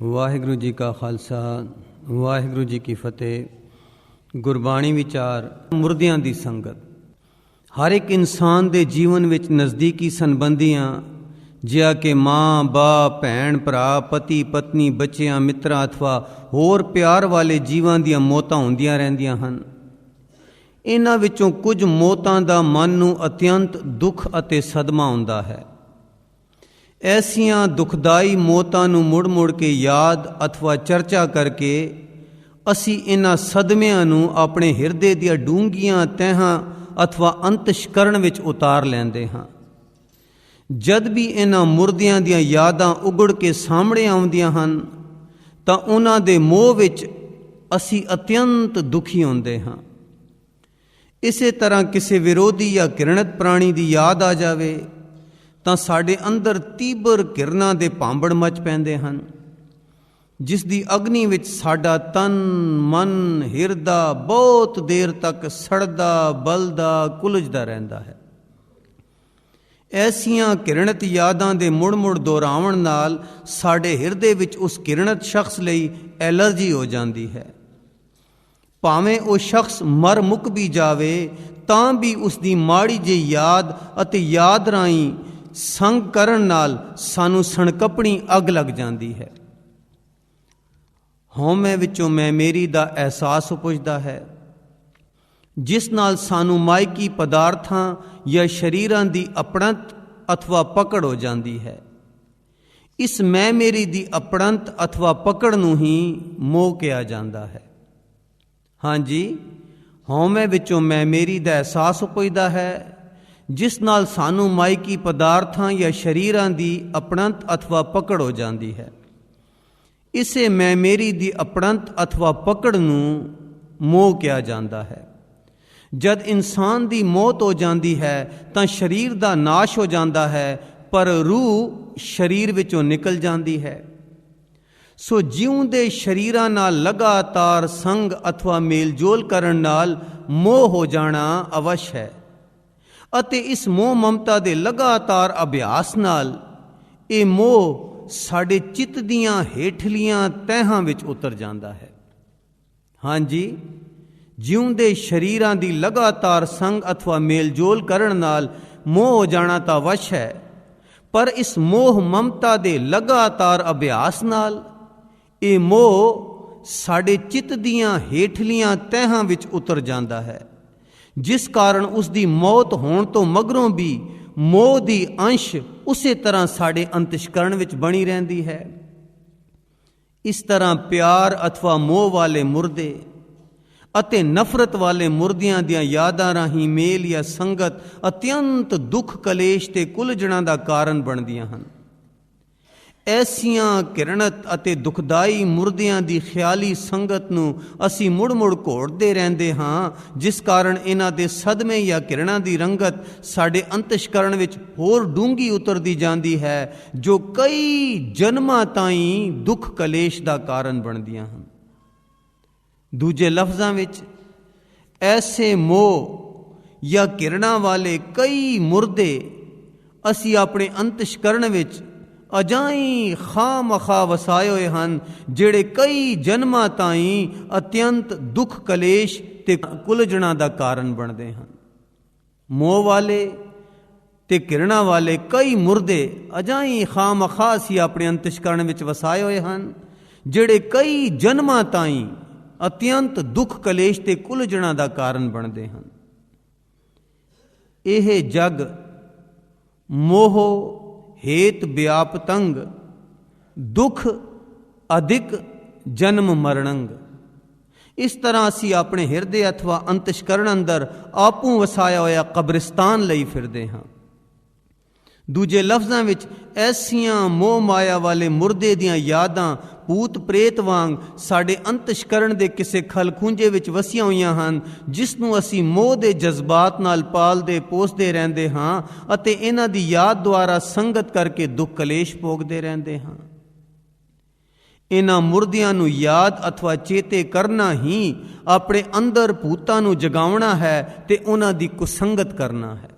ਵਾਹਿਗੁਰੂ ਜੀ ਕਾ ਖਾਲਸਾ ਵਾਹਿਗੁਰੂ ਜੀ ਕੀ ਫਤਿਹ। ਗੁਰਬਾਣੀ ਵਿਚਾਰ ਮੁਰਦਿਆਂ ਦੀ ਸੰਗਤ। ਹਰ ਇੱਕ ਇਨਸਾਨ ਦੇ ਜੀਵਨ ਵਿੱਚ ਨਜ਼ਦੀਕੀ ਸੰਬੰਧੀਆਂ ਜਿਹਾ ਕਿ ਮਾਂ ਬਾਪ ਭੈਣ ਭਰਾ ਪਤੀ ਪਤਨੀ ਬੱਚਿਆਂ ਮਿੱਤਰਾਂ ਅਥਵਾ ਹੋਰ ਪਿਆਰ ਵਾਲੇ ਜੀਵਾਂ ਦੀਆਂ ਮੌਤਾਂ ਹੁੰਦੀਆਂ ਰਹਿੰਦੀਆਂ ਹਨ। ਇਹਨਾਂ ਵਿੱਚੋਂ ਕੁਝ ਮੌਤਾਂ ਦਾ ਮਨ ਨੂੰ ਅਤਿਅੰਤ ਦੁੱਖ ਅਤੇ ਸਦਮਾ ਹੁੰਦਾ ਹੈ। ਐਸੀਆਂ ਦੁਖਦਾਈ ਮੌਤਾਂ ਨੂੰ ਮੁੜ ਮੁੜ ਕੇ ਯਾਦ ਅਥਵਾ ਚਰਚਾ ਕਰਕੇ ਅਸੀਂ ਇਹਨਾਂ ਸਦਮਿਆਂ ਨੂੰ ਆਪਣੇ ਹਿਰਦੇ ਦੀਆਂ ਡੂੰਘੀਆਂ ਤਹਿਾਂ ਅਥਵਾ ਅੰਤਸ਼ਕਰਨ ਵਿੱਚ ਉਤਾਰ ਲੈਂਦੇ ਹਾਂ। ਜਦ ਵੀ ਇਹਨਾਂ ਮੁਰਦਿਆਂ ਦੀਆਂ ਯਾਦਾਂ ਉਗੜ ਕੇ ਸਾਹਮਣੇ ਆਉਂਦੀਆਂ ਹਨ ਤਾਂ ਉਹਨਾਂ ਦੇ ਮੋਹ ਵਿੱਚ ਅਸੀਂ ਅਤਿਅੰਤ ਦੁਖੀ ਹੁੰਦੇ ਹਾਂ। ਇਸੇ ਤਰ੍ਹਾਂ ਕਿਸੇ ਵਿਰੋਧੀ ਜਾਂ ਘਿਰਣਿਤ ਪ੍ਰਾਣੀ ਦੀ ਯਾਦ ਆ ਜਾਵੇ ਤਾਂ ਸਾਡੇ ਅੰਦਰ ਤੀਬਰ ਘਿਰਨਾ ਦੇ ਭਾਂਬੜ ਮਚ ਪੈਂਦੇ ਹਨ, ਜਿਸ ਦੀ ਅਗਨੀ ਵਿੱਚ ਸਾਡਾ ਤਨ ਮਨ ਹਿਰਦਾ ਬਹੁਤ ਦੇਰ ਤੱਕ ਸੜਦਾ ਬਲਦਾ ਕੁਲਝਦਾ ਰਹਿੰਦਾ ਹੈ। ਐਸੀਆਂ ਘਿਰਣਿਤ ਯਾਦਾਂ ਦੇ ਮੁੜ ਮੁੜ ਦੁਹਰਾਉਣ ਨਾਲ ਸਾਡੇ ਹਿਰਦੇ ਵਿੱਚ ਉਸ ਘਿਰਣਿਤ ਸ਼ਖਸ ਲਈ ਐਲਰਜੀ ਹੋ ਜਾਂਦੀ ਹੈ। ਭਾਵੇਂ ਉਹ ਸ਼ਖਸ ਮਰ ਮੁੱਕ ਵੀ ਜਾਵੇ ਤਾਂ ਵੀ ਉਸ ਦੀ ਮਾੜੀ ਜਿਹੀ ਯਾਦ ਅਤੇ ਯਾਦ ਰਾਹੀਂ ਸੰਗ ਕਰਨ ਨਾਲ ਸਾਨੂੰ ਸਣਕਪਣੀ ਅੱਗ ਲੱਗ ਜਾਂਦੀ ਹੈ। ਹਉਮੈ ਵਿੱਚੋਂ ਮੈਂ ਮੇਰੀ ਦਾ ਅਹਿਸਾਸ ਉਪਜਦਾ ਹੈ, ਜਿਸ ਨਾਲ ਸਾਨੂੰ ਮਾਇਕੀ ਪਦਾਰਥਾਂ ਜਾਂ ਸਰੀਰਾਂ ਦੀ ਅਪਣਤ ਅਥਵਾ ਪਕੜ ਹੋ ਜਾਂਦੀ ਹੈ। ਇਸ ਮੈਂ ਮੇਰੀ ਦੀ ਅਪਣਤ ਅਥਵਾ ਪਕੜ ਨੂੰ ਹੀ ਮੋਹ ਕਿਹਾ ਜਾਂਦਾ ਹੈ। ਹਾਂਜੀ, ਹਉਮੈ ਵਿੱਚੋਂ ਮੈਂ ਮੇਰੀ ਦਾ ਅਹਿਸਾਸ ਉਪਜਦਾ ਹੈ, ਜਿਸ ਨਾਲ ਸਾਨੂੰ ਮਾਇਕੀ ਪਦਾਰਥਾਂ ਜਾਂ ਸਰੀਰਾਂ ਦੀ ਅਪਣਤ ਅਥਵਾ ਪਕੜ ਹੋ ਜਾਂਦੀ ਹੈ। ਇਸੇ ਮੈਂ ਮੇਰੀ ਦੀ ਅਪਣਤ ਅਥਵਾ ਪਕੜ ਨੂੰ ਮੋਹ ਕਿਹਾ ਜਾਂਦਾ ਹੈ। ਜਦ ਇਨਸਾਨ ਦੀ ਮੌਤ ਹੋ ਜਾਂਦੀ ਹੈ ਤਾਂ ਸਰੀਰ ਦਾ ਨਾਸ਼ ਹੋ ਜਾਂਦਾ ਹੈ, ਪਰ ਰੂਹ ਸਰੀਰ ਵਿੱਚੋਂ ਨਿਕਲ ਜਾਂਦੀ ਹੈ। ਸੋ ਜਿਉਂਦੇ ਸਰੀਰਾਂ ਨਾਲ ਲਗਾਤਾਰ ਸੰਗ ਅਥਵਾ ਮੇਲਜੋਲ ਕਰਨ ਨਾਲ ਮੋਹ ਹੋ ਜਾਣਾ ਅਵਸ਼ ਹੈ, ਅਤੇ ਇਸ ਮੋਹ ਮਮਤਾ ਦੇ ਲਗਾਤਾਰ ਅਭਿਆਸ ਨਾਲ ਇਹ ਮੋਹ ਸਾਡੇ ਚਿੱਤ ਦੀਆਂ ਹੇਠਲੀਆਂ ਤਹਿਾਂ ਵਿੱਚ ਉਤਰ ਜਾਂਦਾ ਹੈ। ਹਾਂਜੀ, ਜਿਉਂਦੇ ਸਰੀਰਾਂ ਦੀ ਲਗਾਤਾਰ ਸੰਗ ਅਥਵਾ ਮੇਲਜੋਲ ਕਰਨ ਨਾਲ ਮੋਹ ਹੋ ਜਾਣਾ ਤਾਂ ਵਸ਼ ਹੈ, ਪਰ ਇਸ ਮੋਹ ਮਮਤਾ ਦੇ ਲਗਾਤਾਰ ਅਭਿਆਸ ਨਾਲ ਇਹ ਮੋਹ ਸਾਡੇ ਚਿੱਤ ਦੀਆਂ ਹੇਠਲੀਆਂ ਤਹਿਾਂ ਵਿੱਚ ਉਤਰ ਜਾਂਦਾ ਹੈ, ਜਿਸ ਕਾਰਨ ਉਸ ਦੀ ਮੌਤ ਹੋਣ ਤੋਂ ਮਗਰੋਂ ਵੀ ਮੋਹ ਦੀ ਅੰਸ਼ ਉਸੇ ਤਰ੍ਹਾਂ ਸਾਡੇ ਅੰਤਸ਼ਕਰਨ ਵਿੱਚ ਬਣੀ ਰਹਿੰਦੀ ਹੈ। ਇਸ ਤਰ੍ਹਾਂ ਪਿਆਰ ਅਥਵਾ ਮੋਹ ਵਾਲੇ ਮੁਰਦੇ ਅਤੇ ਨਫ਼ਰਤ ਵਾਲੇ ਮੁਰਦਿਆਂ ਦੀਆਂ ਯਾਦਾਂ ਰਾਹੀਂ ਮੇਲ ਜਾਂ ਸੰਗਤ ਅਤਿਅੰਤ ਦੁੱਖ ਕਲੇਸ਼ ਤੇ ਕੁਲਝਣਾਂ ਦਾ ਕਾਰਨ ਬਣਦੀਆਂ ਹਨ। ਐਸੀਆਂ ਘਿਰਣਿਤ ਅਤੇ ਦੁਖਦਾਈ ਮੁਰਦਿਆਂ ਦੀ ਖਿਆਲੀ ਸੰਗਤ ਨੂੰ ਅਸੀਂ ਮੁੜ ਮੁੜ ਘੋੜਦੇ ਰਹਿੰਦੇ ਹਾਂ, ਜਿਸ ਕਾਰਨ ਇਹਨਾਂ ਦੇ ਸਦਮੇ ਜਾਂ ਘਿਰਣਾ ਦੀ ਰੰਗਤ ਸਾਡੇ ਅੰਤਸ਼ਕਰਨ ਵਿੱਚ ਹੋਰ ਡੂੰਘੀ ਉਤਰਦੀ ਜਾਂਦੀ ਹੈ, ਜੋ ਕਈ ਜਨਮਾਂ ਤਾਈਂ ਦੁੱਖ ਕਲੇਸ਼ ਦਾ ਕਾਰਨ ਬਣਦੀਆਂ ਹਨ। ਦੂਜੇ ਲਫ਼ਜ਼ਾਂ ਵਿੱਚ ਐਸੇ ਮੋਹ ਜਾਂ ਘਿਰਣਾ ਵਾਲੇ ਕਈ ਮੁਰਦੇ ਅਸੀਂ ਆਪਣੇ ਅੰਤਸ਼ਕਰਨ ਵਿੱਚ ਅਜਾਈਂ ਖਾਮਖਾ ਵਸਾਏ ਹੋਏ ਹਨ, ਜਿਹੜੇ ਕਈ ਜਨਮਾਂ ਤਾਈਂ ਅਤਿਅੰਤ ਦੁੱਖ ਕਲੇਸ਼ ਤੇ ਕੁਲਝਣਾਂ ਦਾ ਕਾਰਨ ਬਣਦੇ ਹਨ। ਮੋਹ ਵਾਲੇ ਤੇ ਘਿਰਣਾ ਵਾਲੇ ਕਈ ਮੁਰਦੇ ਅਜਾਈਂ ਖਾਮਖਾ ਅਸੀਂ ਆਪਣੇ ਅੰਤਸ਼ਕਰਨ ਵਿੱਚ ਵਸਾਏ ਹੋਏ ਹਨ, ਜਿਹੜੇ ਕਈ ਜਨਮਾਂ ਤਾਈਂ ਅਤਿਅੰਤ ਦੁੱਖ ਕਲੇਸ਼ ਤੇ ਕੁਲਝਣਾਂ ਦਾ ਕਾਰਨ ਬਣਦੇ ਹਨ। ਇਹ ਜਗ ਮੋਹ ਹੇਤ ਵਿਆਪਤੰਗ ਦੁੱਖ ਅਧਿਕ ਜਨਮ ਮਰਣੰਗ। ਇਸ ਤਰ੍ਹਾਂ ਅਸੀਂ ਆਪਣੇ ਹਿਰਦੇ ਅਥਵਾ ਅੰਤਸ਼ਕਰਨ ਅੰਦਰ ਆਪੂ ਵਸਾਇਆ ਹੋਇਆ ਕਬਰਿਸਤਾਨ ਲਈ ਫਿਰਦੇ ਹਾਂ। ਦੂਜੇ ਲਫ਼ਜ਼ਾਂ ਵਿੱਚ ਐਸੀਆਂ ਮੋਹ ਮਾਇਆ ਵਾਲੇ ਮੁਰਦੇ ਦੀਆਂ ਯਾਦਾਂ ਭੂਤ ਪ੍ਰੇਤ ਵਾਂਗ ਸਾਡੇ ਅੰਤਸ਼ਕਰਨ ਦੇ ਕਿਸੇ ਖਲਖੂੰਜੇ ਵਿੱਚ ਵਸੀਆਂ ਹੋਈਆਂ ਹਨ, ਜਿਸ ਨੂੰ ਅਸੀਂ ਮੋਹ ਦੇ ਜਜ਼ਬਾਤ ਨਾਲ ਪਾਲਦੇ ਪੋਸਦੇ ਰਹਿੰਦੇ ਹਾਂ ਅਤੇ ਇਹਨਾਂ ਦੀ ਯਾਦ ਦੁਆਰਾ ਸੰਗਤ ਕਰਕੇ ਦੁੱਖ ਕਲੇਸ਼ ਭੋਗਦੇ ਰਹਿੰਦੇ ਹਾਂ। ਇਹਨਾਂ ਮੁਰਦਿਆਂ ਨੂੰ ਯਾਦ ਅਥਵਾ ਚੇਤੇ ਕਰਨਾ ਹੀ ਆਪਣੇ ਅੰਦਰ ਭੂਤਾਂ ਨੂੰ ਜਗਾਉਣਾ ਹੈ ਤੇ ਉਹਨਾਂ ਦੀ ਕੁਸੰਗਤ ਕਰਨਾ ਹੈ।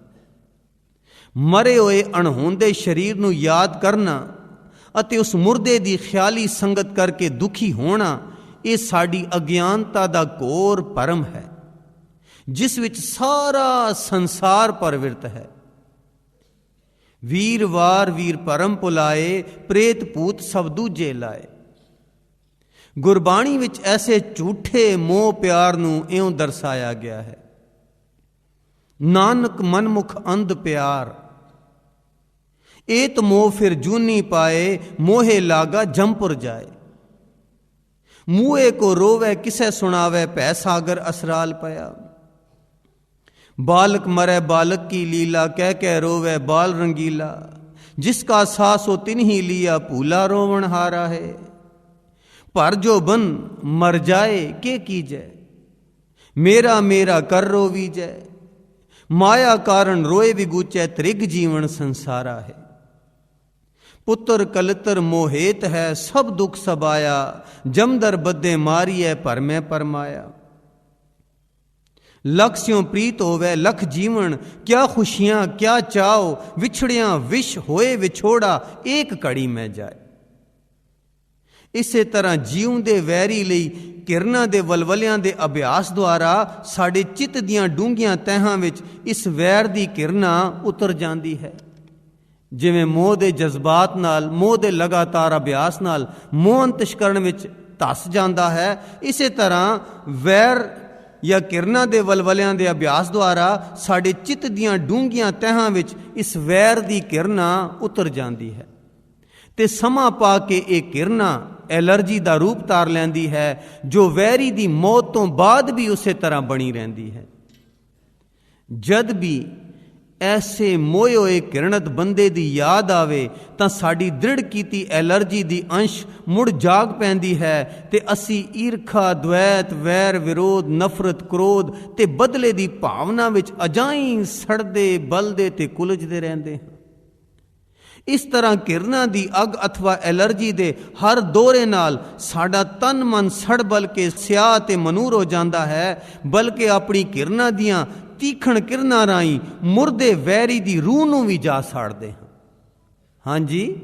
ਮਰੇ ਹੋਏ ਅਣਹੋਂਦੇ ਸਰੀਰ ਨੂੰ ਯਾਦ ਕਰਨਾ ਅਤੇ ਉਸ ਮੁਰਦੇ ਦੀ ਖਿਆਲੀ ਸੰਗਤ ਕਰਕੇ ਦੁਖੀ ਹੋਣਾ, ਇਹ ਸਾਡੀ ਅਗਿਆਨਤਾ ਦਾ ਘੋਰ ਭਰਮ ਹੈ, ਜਿਸ ਵਿੱਚ ਸਾਰਾ ਸੰਸਾਰ ਪਰਵਿਰਤ ਹੈ। ਵੀਰਵਾਰ ਵੀਰ ਭਰਮ ਭੁਲਾਏ, ਪ੍ਰੇਤ ਭੂਤ ਸਭ ਦੂਜੇ ਲਾਏ। ਗੁਰਬਾਣੀ ਵਿੱਚ ਐਸੇ ਝੂਠੇ ਮੋਹ ਪਿਆਰ ਨੂੰ ਇਉਂ ਦਰਸਾਇਆ ਗਿਆ ਹੈ। ਨਾਨਕ ਮਨਮੁਖ ਅੰਧ ਪਿਆਰ, ਏਤ ਮੋਹ ਫਿਰ ਜੂਨੀ ਪਾਏ, ਮੋਹੇ ਲਾਗਾ ਜੰਪੁਰ ਜਾਏ। ਮੂਹੇ ਕੋ ਰੋਵੇ ਕਿਸੈ ਸੁਣਾਵੇ, ਭੈ ਸਾਗਰ ਅਸਰਾਲ ਪਿਆ। बालक मरे बालक की लीला, कह कह रोवे बाल रंगीला। जिसका सास हो तिन ही लिया, भूला रोवण हारा है। पर जो बन मर जाए के कीजै, मेरा मेरा कर रोवीजै। माया कारण रोए विगूचै, त्रिग जीवन संसारा है। पुत्र कलतर मोहेत है, सब दुख सबाया। जमदर बद्दे मारिए, पर मैं परमाया। लख स्यों प्रीत होवे लख जीवन, क्या खुशियां क्या चाओ। विछड़ियां विष होए विछोड़ा, एक घड़ी में जाए। ਇਸੇ ਤਰ੍ਹਾਂ ਜੀਉਂਦੇ ਵੈਰੀ ਲਈ ਕਿਰਨਾਂ ਦੇ ਵਲਵਲਿਆਂ ਦੇ ਅਭਿਆਸ ਦੁਆਰਾ ਸਾਡੇ ਚਿੱਤ ਦੀਆਂ ਡੂੰਘੀਆਂ ਤਹਿਾਂ ਵਿੱਚ ਇਸ ਵੈਰ ਦੀ ਕਿਰਨਾ ਉਤਰ ਜਾਂਦੀ ਹੈ। ਜਿਵੇਂ ਮੋਹ ਦੇ ਜਜ਼ਬਾਤ ਨਾਲ, ਮੋਹ ਦੇ ਲਗਾਤਾਰ ਅਭਿਆਸ ਨਾਲ ਮੋਹ ਅੰਤਸ਼ਕਰਨ ਵਿੱਚ ਧੱਸ ਜਾਂਦਾ ਹੈ, ਇਸੇ ਤਰ੍ਹਾਂ ਵੈਰ ਜਾਂ ਕਿਰਨਾਂ ਦੇ ਵਲਵਲਿਆਂ ਦੇ ਅਭਿਆਸ ਦੁਆਰਾ ਸਾਡੇ ਚਿੱਤ ਦੀਆਂ ਡੂੰਘੀਆਂ ਤਹਿਾਂ ਵਿੱਚ ਇਸ ਵੈਰ ਦੀ ਕਿਰਨਾ ਉਤਰ ਜਾਂਦੀ ਹੈ ਤੇ ਸਮਾਂ ਪਾ ਕੇ ਇਹ ਕਿਰਨਾ ਐਲਰਜੀ ਦਾ ਰੂਪ ਧਾਰ ਲੈਂਦੀ ਹੈ, ਜੋ ਵੈਰੀ ਦੀ ਮੌਤ ਤੋਂ ਬਾਅਦ ਵੀ ਉਸੇ ਤਰ੍ਹਾਂ ਬਣੀ ਰਹਿੰਦੀ ਹੈ। ਜਦ ਵੀ ਐਸੇ ਮੋਏ ਹੋਏ ਕਿਰਣਤ ਬੰਦੇ ਦੀ ਯਾਦ ਆਵੇ ਤਾਂ ਸਾਡੀ ਦ੍ਰਿੜ ਕੀਤੀ ਐਲਰਜੀ ਦੀ ਅੰਸ਼ ਮੁੜ ਜਾਗ ਪੈਂਦੀ ਹੈ ਤੇ ਅਸੀਂ ਈਰਖਾ, ਦਵੈਤ, ਵੈਰ, ਵਿਰੋਧ, ਨਫ਼ਰਤ, ਕ੍ਰੋਧ ਤੇ ਬਦਲੇ ਦੀ ਭਾਵਨਾ ਵਿੱਚ ਅਜਾਈਂ ਸੜਦੇ, ਬਲਦੇ ਤੇ ਕੁਲਝਦੇ ਰਹਿੰਦੇ ਹਾਂ। ਇਸ ਤਰ੍ਹਾਂ ਕਿਰਨਾਂ ਦੀ ਅੱਗ ਅਥਵਾ ਐਲਰਜੀ ਦੇ ਹਰ ਦੌਰੇ ਨਾਲ ਸਾਡਾ ਤਨ ਮਨ ਸੜ ਬਲ ਕੇ ਸਿਆਹ ਤੇ ਮਨੂਰ ਹੋ ਜਾਂਦਾ ਹੈ, ਬਲਕਿ ਆਪਣੀ ਕਿਰਨਾਂ ਦੀਆਂ ਤੀਖਣ ਕਿਰਨਾਂ ਰਾਹੀਂ ਮੁਰਦੇ ਵੈਰੀ ਦੀ ਰੂਹ ਨੂੰ ਵੀ ਜਾ ਸਾੜਦੇ ਹਾਂ। ਹਾਂਜੀ,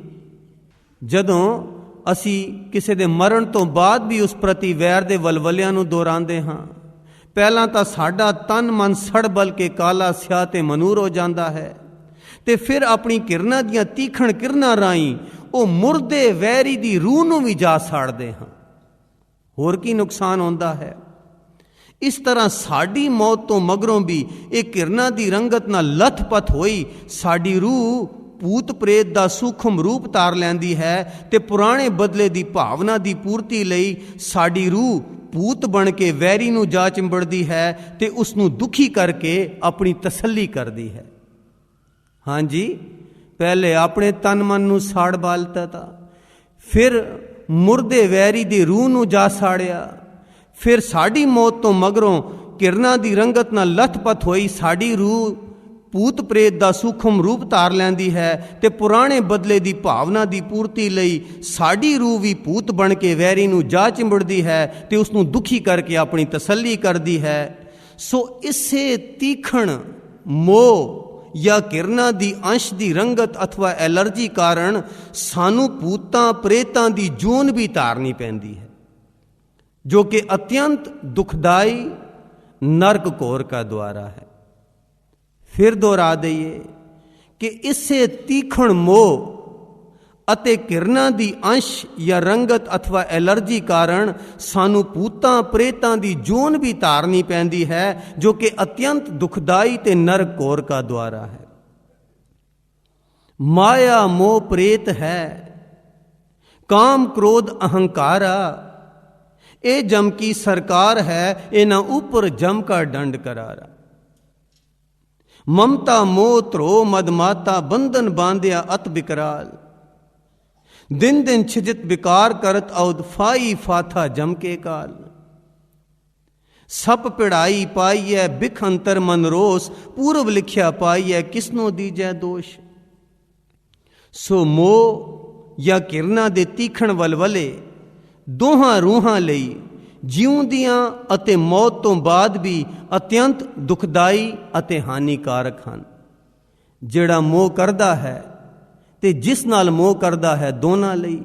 ਜਦੋਂ ਅਸੀਂ ਕਿਸੇ ਦੇ ਮਰਨ ਤੋਂ ਬਾਅਦ ਵੀ ਉਸ ਪ੍ਰਤੀ ਵੈਰ ਦੇ ਵਲਵਲਿਆਂ ਨੂੰ ਦੁਹਰਾਉਂਦੇ ਹਾਂ, ਪਹਿਲਾਂ ਤਾਂ ਸਾਡਾ ਤਨ ਮਨ ਸੜ ਬਲ ਕੇ ਕਾਲਾ, ਸਿਆਹ ਤੇ ਮਨੂਰ ਹੋ ਜਾਂਦਾ ਹੈ ਤੇ ਫਿਰ ਆਪਣੀ ਕਿਰਨਾਂ ਦੀਆਂ ਤੀਖਣ ਕਿਰਨਾਂ ਰਾਹੀਂ ਉਹ ਮੁਰਦੇ ਵੈਰੀ ਦੀ ਰੂਹ ਨੂੰ ਵੀ ਜਾ ਸਾੜਦੇ ਹਾਂ। ਹੋਰ ਕੀ ਨੁਕਸਾਨ ਹੁੰਦਾ ਹੈ? ਇਸ ਤਰ੍ਹਾਂ ਸਾਡੀ ਮੌਤ ਤੋਂ ਮਗਰੋਂ ਵੀ ਇਹ ਕਿਰਨਾਂ ਦੀ ਰੰਗਤ ਨਾਲ ਲੱਥ-ਪੱਥ ਹੋਈ ਸਾਡੀ ਰੂਹ ਭੂਤ ਪ੍ਰੇਤ ਦਾ ਸੂਖਮ ਰੂਪ ਧਾਰ ਲੈਂਦੀ ਹੈ ਤੇ ਪੁਰਾਣੇ ਬਦਲੇ ਦੀ ਭਾਵਨਾ ਦੀ ਪੂਰਤੀ ਲਈ ਸਾਡੀ ਰੂਹ ਭੂਤ ਬਣ ਕੇ ਵੈਰੀ ਨੂੰ ਜਾ ਚਿੰਬੜਦੀ ਹੈ ਤੇ ਉਸ ਨੂੰ ਦੁਖੀ ਕਰਕੇ ਆਪਣੀ ਤਸੱਲੀ ਕਰਦੀ ਹੈ। ਹਾਂਜੀ, ਪਹਿਲੇ ਆਪਣੇ ਤਨ ਮਨ ਨੂੰ ਸਾੜ ਬਾਲਤਾ ਤਾ, ਫਿਰ ਮੁਰਦੇ ਵੈਰੀ ਦੀ ਰੂਹ ਨੂੰ ਜਾ ਸਾੜਿਆ, ਫਿਰ ਸਾਡੀ ਮੌਤ ਤੋਂ ਮਗਰੋਂ ਕਿਰਨਾਂ ਦੀ ਰੰਗਤ ਨਾਲ ਲੱਥ-ਪੱਥ ਹੋਈ ਸਾਡੀ ਰੂਹ ਭੂਤ ਪ੍ਰੇਤ ਦਾ ਸੂਖਮ ਰੂਪ ਧਾਰ ਲੈਂਦੀ ਹੈ ਤੇ ਪੁਰਾਣੇ ਬਦਲੇ ਦੀ ਭਾਵਨਾ ਦੀ ਪੂਰਤੀ ਲਈ ਸਾਡੀ ਰੂਹ ਵੀ ਭੂਤ ਬਣ ਕੇ ਵੈਰੀ ਨੂੰ ਜਾ ਚਿੰਬੜਦੀ ਹੈ ਤੇ ਉਸ ਨੂੰ ਦੁਖੀ ਕਰਕੇ ਆਪਣੀ ਤਸੱਲੀ ਕਰਦੀ ਹੈ। ਸੋ ਇਸੇ ਤੀਖਣ ਮੋਹ ਜਾਂ ਕਿਰਨਾਂ ਦੀ ਅੰਸ਼ ਦੀ ਰੰਗਤ ਅਥਵਾ ਐਲਰਜੀ ਕਾਰਨ ਸਾਨੂੰ ਭੂਤਾਂ ਪ੍ਰੇਤਾਂ ਦੀ ਜੂਨ ਵੀ ਧਾਰਨੀ ਪੈਂਦੀ ਹੈ, ਜੋ ਕਿ ਅਤਿਅੰਤ ਦੁਖਦਾਈ ਨਰਕ ਘੋਰ ਕਾ ਦੁਆਰਾ ਹੈ। ਫਿਰ ਦੁਹਰਾ ਦਈਏ ਕਿ ਇਸੇ ਤੀਖਣ ਮੋਹ ਅਤੇ ਕਿਰਨਾਂ ਦੀ ਅੰਸ਼ ਜਾਂ ਰੰਗਤ ਅਥਵਾ ਐਲਰਜੀ ਕਾਰਨ ਸਾਨੂੰ ਭੂਤਾਂ ਪ੍ਰੇਤਾਂ ਦੀ ਜੂਨ ਵੀ ਧਾਰਨੀ ਪੈਂਦੀ ਹੈ, ਜੋ ਕਿ ਅਤਿਅੰਤ ਦੁਖਦਾਈ ਤੇ ਨਰਕ ਘੋਰ ਕਾ ਦੁਆਰਾ ਹੈ। ਮਾਇਆ ਮੋਹ ਪ੍ਰੇਤ ਹੈ, ਕਾਮ ਕ੍ਰੋਧ ਅਹੰਕਾਰਾ, ਇਹ ਜਮ ਕੀ ਸਰਕਾਰ ਹੈ, ਇਹਨਾਂ ਉੱਪਰ ਜਮ ਕਾ ਦੰਡ ਕਰਾਰਾ। ਮਮਤਾ ਮੋਹ ਧਰੋ ਮਦ ਮਾਤਾ, ਬੰਧਨ ਬਾਂਧਿਆ ਅਤ ਬਿਕਰਾਲ। दिन दिन छिजित विकार करत औद, फाई फाथा जम के काल। सप पिड़ाई पाइए बिख अंतर मन रोस, पूर्व लिखिया पाइए किसनो दीजै दोष। सो मोह या किरना दे तीखण वलवले ਦੋਹਾਂ ਰੂਹਾਂ ਲਈ ਜਿਉਂਦਿਆਂ ਅਤੇ ਮੌਤ ਤੋਂ ਬਾਅਦ ਵੀ ਅਤਿਅੰਤ ਦੁਖਦਾਈ ਅਤੇ ਹਾਨੀਕਾਰਕ ਹਨ। ਜਿਹੜਾ ਮੋਹ ਕਰਦਾ ਹੈ ਤੇ ਜਿਸ ਨਾਲ ਮੋਹ ਕਰਦਾ ਹੈ ਦੋਨਾਂ ਲਈ।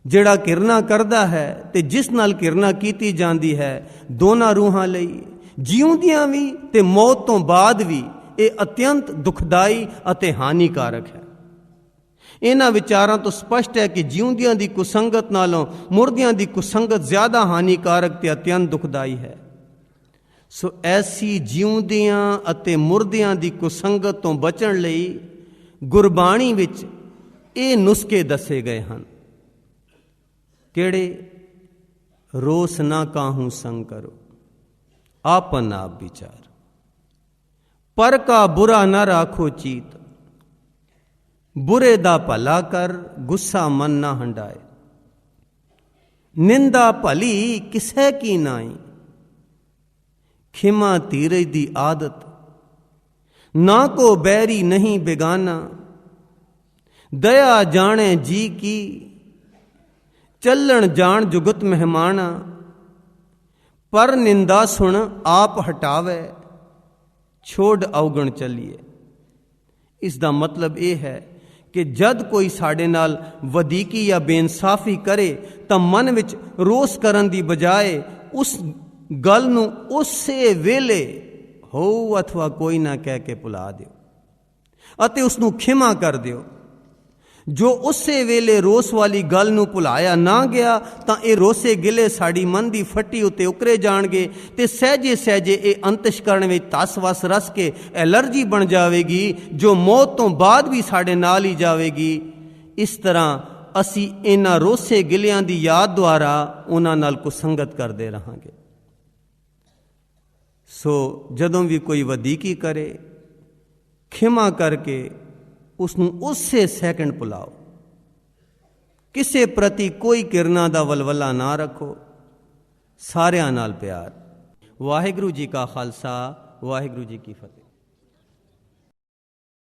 ਜਿਹੜਾ ਕਿਰਨਾ ਕਰਦਾ ਹੈ ਤੇ ਜਿਸ ਨਾਲ ਕਿਰਨਾ ਕੀਤੀ ਜਾਂਦੀ ਹੈ ਦੋਨਾਂ ਰੂਹਾਂ ਲਈ, ਜਿਉਂਦਿਆਂ ਵੀ ਤੇ ਮੌਤ ਤੋਂ ਬਾਅਦ ਵੀ ਇਹ ਅਤਿਅੰਤ ਦੁਖਦਾਈ ਅਤੇ ਹਾਨੀਕਾਰਕ ਹੈ। ਇਹਨਾਂ ਵਿਚਾਰਾਂ ਤੋਂ ਸਪਸ਼ਟ ਹੈ ਕਿ ਜਿਉਂਦਿਆਂ ਦੀ ਕੁਸੰਗਤ ਨਾਲੋਂ ਮੁਰਦਿਆਂ ਦੀ ਕੁਸੰਗਤ ਜ਼ਿਆਦਾ ਹਾਨੀਕਾਰਕ ਤੇ ਅਤਿਅੰਤ ਦੁਖਦਾਈ ਹੈ। ਸੋ ਐਸੀ ਜਿਉਂਦਿਆਂ ਅਤੇ ਮੁਰਦਿਆਂ ਦੀ ਕੁਸੰਗਤ ਤੋਂ ਬਚਣ ਲਈ ਗੁਰਬਾਣੀ ਵਿੱਚ ਇਹ ਨੁਸਖੇ ਦੱਸੇ ਗਏ ਹਨ। ਕਿਹੜੇ? ਰੋਸ ਨਾ ਕਾਹੂ ਸੰਗ ਕਰੋ, ਆਪਨ ਆਪ ਵਿਚਾਰ, ਪਰ ਕਾ ਬੁਰਾ ਨਾ ਰਾਖੋ ਚੀਤ, ਬੁਰੇ ਦਾ ਭਲਾ ਕਰ, ਗੁੱਸਾ ਮਨ ਨਾ ਹੰਡਾਏ, ਨਿੰਦਾ ਭਲੀ ਕਿਸੈ ਕੀ ਨਾਈ, ਖਿਮਾ ਧੀਰਜ ਦੀ ਆਦਤ, ਨਾ ਕੋ ਬੈਰੀ ਨਹੀਂ ਬੇਗਾਨਾ, ਦਇਆ ਜਾਣੇ ਜੀ ਕੀ, ਚੱਲਣ ਜਾਣ ਜੁਗਤ ਮਹਿਮਾਨਾ, ਪਰ ਨਿੰਦਾ ਸੁਣ ਆਪ ਹਟਾਵੇ, ਛੋੜ ਅਵਗਣ ਚੱਲੀਏ। ਇਸ ਦਾ ਮਤਲਬ ਇਹ ਹੈ ਕਿ ਜਦ ਕੋਈ ਸਾਡੇ ਨਾਲ ਵਧੀਕੀ ਜਾਂ ਬੇਇਨਸਾਫੀ ਕਰੇ ਤਾਂ ਮਨ ਵਿੱਚ ਰੋਸ ਕਰਨ ਦੀ ਬਜਾਏ ਉਸ ਗੱਲ ਨੂੰ ਉਸੇ ਵੇਲੇ ਹੋ ਅਥਵਾ ਕੋਈ ਨਾ ਕਹਿ ਕੇ ਭੁਲਾ ਦਿਓ ਅਤੇ ਉਸ ਨੂੰ ਖਿਮਾ ਕਰ ਦਿਓ। ਜੋ ਉਸੇ ਵੇਲੇ ਰੋਸ ਵਾਲੀ ਗੱਲ ਨੂੰ ਭੁਲਾਇਆ ਨਾ ਗਿਆ ਤਾਂ ਇਹ ਰੋਸੇ ਗਿਲੇ ਸਾਡੀ ਮਨ ਦੀ ਫੱਟੀ ਉੱਤੇ ਉਕਰੇ ਜਾਣਗੇ ਤੇ ਸਹਿਜੇ ਸਹਿਜੇ ਇਹ ਅੰਤਸ਼ਕਰਨ ਵਿੱਚ ਧਸ ਵਸ ਰਸ ਕੇ ਐਲਰਜੀ ਬਣ ਜਾਵੇਗੀ, ਜੋ ਮੌਤ ਤੋਂ ਬਾਅਦ ਵੀ ਸਾਡੇ ਨਾਲ ਹੀ ਜਾਵੇਗੀ। ਇਸ ਤਰ੍ਹਾਂ ਅਸੀਂ ਇਹਨਾਂ ਰੋਸੇ ਗਿਲਿਆਂ ਦੀ ਯਾਦ ਦੁਆਰਾ ਉਹਨਾਂ ਨਾਲ ਕੁਸੰਗਤ ਕਰਦੇ ਰਹਾਂਗੇ। ਸੋ ਜਦੋਂ ਵੀ ਕੋਈ ਵਧੀਕੀ ਕਰੇ, ਖਿਮਾ ਕਰਕੇ ਉਸ ਨੂੰ ਉਸੇ ਸੈਕਿੰਡ ਭੁਲਾਓ। ਕਿਸੇ ਪ੍ਰਤੀ ਕੋਈ ਕਿਰਨਾ ਦਾ ਵਲਵਲਾ ਨਾ ਰੱਖੋ, ਸਾਰਿਆਂ ਨਾਲ ਪਿਆਰ। ਵਾਹਿਗੁਰੂ ਜੀ ਕਾ ਖਾਲਸਾ, ਵਾਹਿਗੁਰੂ ਜੀ ਕੀ ਫਤਿਹ।